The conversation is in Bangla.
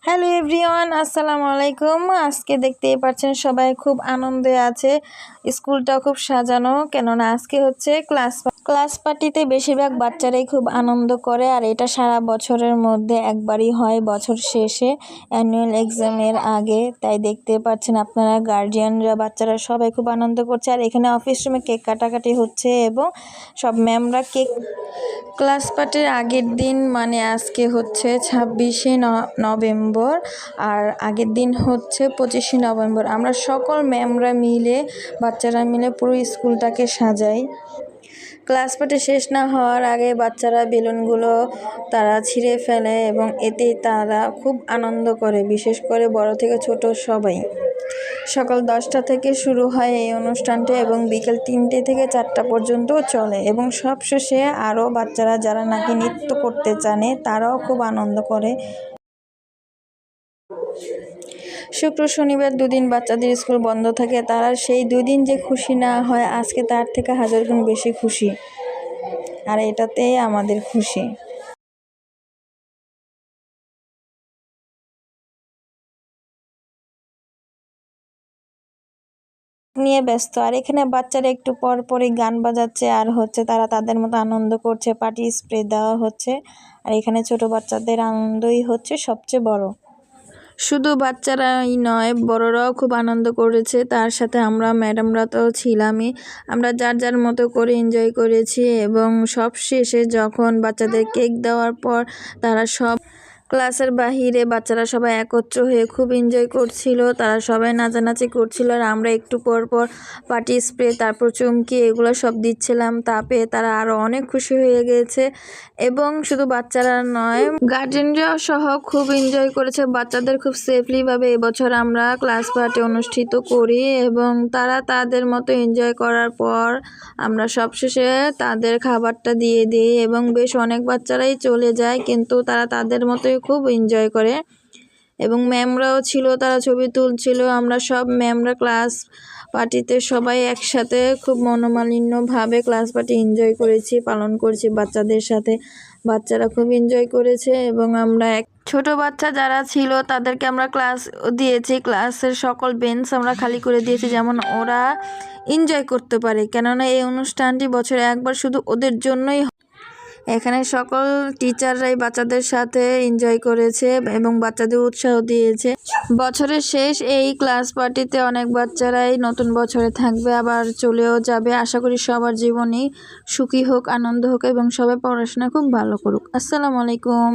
হ্যালো এভরিওয়ান, আসসালামু আলাইকুম। আজকে দেখতেই পাচ্ছেন সবাই খুব আনন্দে আছে। স্কুলটা খুব সাজানো, কেননা আজকে হচ্ছে ক্লাস পার্টিতে বেশিরভাগ বাচ্চারাই খুব আনন্দ করে। আর এটা সারা বছরের মধ্যে একবারই হয়, বছর শেষে অ্যানুয়াল এক্সামের আগে। তাই দেখতে পাচ্ছেন আপনারা গার্জিয়ানরা, বাচ্চারা সবাই খুব আনন্দ করছে। আর এখানে অফিস রুমে কেক কাটাকাটি হচ্ছে এবং সব ম্যামরা কেক ক্লাস পার্টির আগের দিন মানে আজকে হচ্ছে 26শে নভেম্বর আর আগের দিন হচ্ছে 25শে নভেম্বর। আমরা সকল ম্যামরা মিলে, বাচ্চারা মিলে পুরো স্কুলটাকে সাজাই। ক্লাস পার্টি শেষ না হওয়ার আগে বাচ্চারা বেলুনগুলো তারা ছিঁড়ে ফেলে এবং এতে তারা খুব আনন্দ করে, বিশেষ করে বড় থেকে ছোট সবাই। সকাল 10টা থেকে শুরু হয় এই অনুষ্ঠানটি এবং বিকেল 3টে থেকে 4টা পর্যন্ত চলে। এবং সবশেষে আরও বাচ্চারা যারা নাকি নৃত্য করতে জানে তারাও খুব আনন্দ করে। শুক্র শনিবার দুদিন বাচ্চাদের স্কুল বন্ধ থাকে, তারা সেই দুদিন যে খুশি না হয়, আজকে তার থেকে 1000 গুণ বেশি খুশি। আর এটাতেই আমাদের খুশি। নিয়ে ব্যস্ত। আর এখানে বাচ্চারা একটু পর পরই গান বাজাচ্ছে আর হচ্ছে তারা তাদের মতো আনন্দ করছে, পার্টি স্প্রে দেওয়া হচ্ছে। আর এখানে ছোট বাচ্চাদের আনন্দই হচ্ছে সবচেয়ে বড়। শুধু বাচ্চারাই নয়, বড়রাও খুব আনন্দ করেছে। তার সাথে আমরা ম্যাডামরা তো ছিলামই। আমরা যার যার মতো করে এনজয় করেছি এবং সব শেষে যখন বাচ্চাদের কেক দেওয়ার পর তারা সব ক্লাসের বাহিরে বাচ্চারা সবাই একত্র হয়ে খুব এনজয় করছিল। তারা সবাই নাচানাচি করছিল আর আমরা একটু পর পর পার্টি স্প্রে, তারপর চুমকি, এগুলো সব দিচ্ছিলাম। তা পেয়ে তারা আরও অনেক খুশি হয়ে গেছে। এবং শুধু বাচ্চারা নয়, গার্জেনরাও সহ খুব এনজয় করেছে। বাচ্চাদের খুব সেফলিভাবে এবছর আমরা ক্লাস পার্টি অনুষ্ঠিত করি এবং তারা তাদের মতো এনজয় করার পর আমরা সবশেষে তাদের খাবারটা দিয়ে দিই এবং বেশ অনেক বাচ্চারাই চলে যায়, কিন্তু তারা তাদের মতোই খুব এনজয় করে। এবং ম্যামরাও ছিল, তারা ছবি তুলছিল। আমরা সব ম্যামরা ক্লাস পার্টিতে সবাই একসাথে খুব মনোমালিন্যভাবে ক্লাস পার্টি এনজয় করেছি, পালন করছি বাচ্চাদের সাথে। বাচ্চারা খুব এনজয় করেছে এবং আমরা ছোট বাচ্চা যারা ছিল তাদেরকে আমরা ক্লাস দিয়েছি, ক্লাসের সকল বেঞ্চ আমরা খালি করে দিয়েছি, যেমন ওরা এনজয় করতে পারে। কেননা এই অনুষ্ঠানটি বছরে একবার শুধু ওদের জন্যই। এখানে সকল টিচাররাই বাচ্চাদের সাথে এনজয় করেছে এবং বাচ্চাদের উৎসাহ দিয়েছে। বছরের শেষ এই ক্লাস পার্টিতে অনেক বাচ্চারাই নতুন বছরে থাকবে, আবার চলেও যাবে। আশা করি সবার জীবনই সুখী হোক, আনন্দ হোক এবং সবাই পড়াশোনা খুব ভালো করুক। আসসালামু আলাইকুম।